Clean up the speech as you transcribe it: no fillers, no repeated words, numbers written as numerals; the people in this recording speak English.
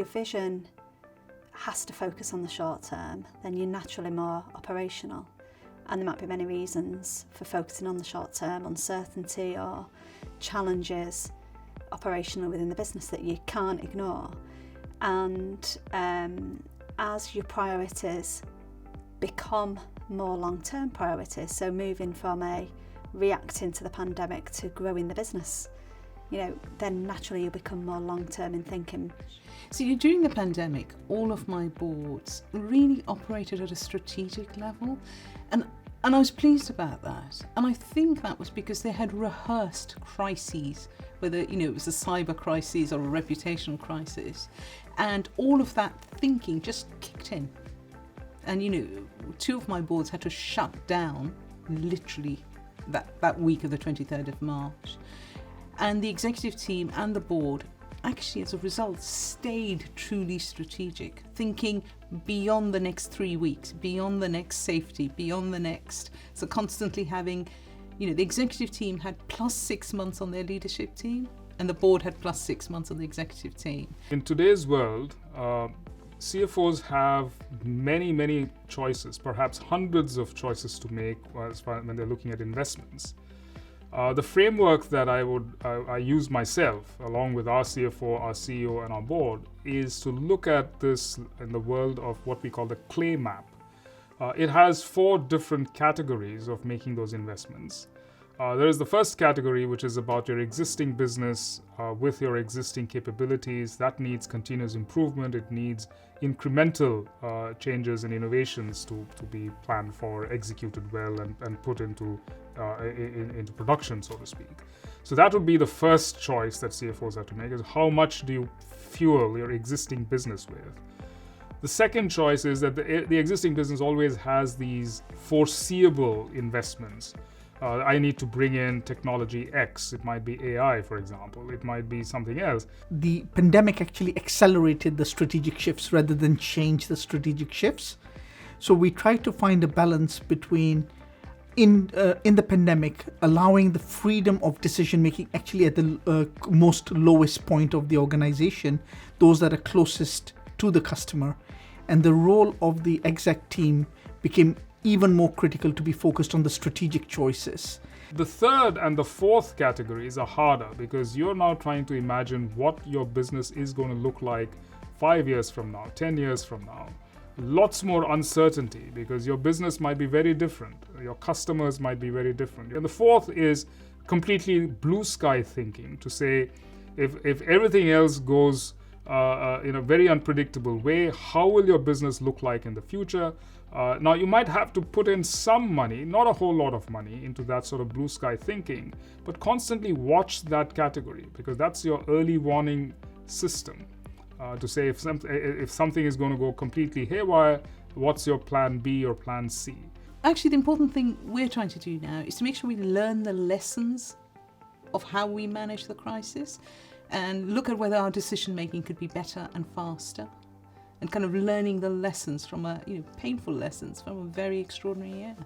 your vision has to focus on the short term, then you're naturally more operational. And there might be many reasons for focusing on the short term, uncertainty or challenges operational within the business that you can't ignore. And as your priorities become more long-term priorities, so moving from a reacting to the pandemic to growing the business, then naturally you become more long-term in thinking. So during the pandemic, all of my boards really operated at a strategic level, and I was pleased about that. And I think that was because they had rehearsed crises, whether it was a cyber crisis or a reputational crisis, and all of that thinking just kicked in. And 2 of my boards had to shut down literally that week of the 23rd of March. And the executive team and the board actually, as a result, stayed truly strategic, thinking beyond the next 3 weeks, beyond the next safety, beyond the next. So constantly having, the executive team had plus 6 months on their leadership team, and the board had plus 6 months on the executive team. In today's world, CFOs have many choices, perhaps hundreds of choices to make when they're looking at investments. The framework that I use myself, along with our CFO, our CEO, and our board, is to look at this in the world of what we call the clay map. It has 4 different categories of making those investments. There is the first category, which is about your existing business with your existing capabilities. That needs continuous improvement. It needs incremental changes and innovations to be planned for, executed well, and put into production, so to speak. So that would be the first choice that CFOs have to make, is how much do you fuel your existing business with? The second choice is that the existing business always has these foreseeable investments. I need to bring in technology X. It might be AI, for example. It might be something else. The pandemic actually accelerated the strategic shifts rather than change the strategic shifts. So we tried to find a balance between, in the pandemic, allowing the freedom of decision making actually at the most lowest point of the organization, those that are closest to the customer. And the role of the exec team became even more critical to be focused on the strategic choices. The third and the fourth categories are harder because you're now trying to imagine what your business is going to look like 5 years from now, 10 years from now. Lots more uncertainty because your business might be very different. Your customers might be very different. And the fourth is completely blue sky thinking, to say if everything else goes in a very unpredictable way, how will your business look like in the future? Now, you might have to put in some money, not a whole lot of money, into that sort of blue sky thinking, but constantly watch that category because that's your early warning system to say if something is going to go completely haywire, what's your plan B or plan C? Actually, the important thing we're trying to do now is to make sure we learn the lessons of how we manage the crisis and look at whether our decision making could be better and faster, and kind of learning the lessons from painful lessons from a very extraordinary year.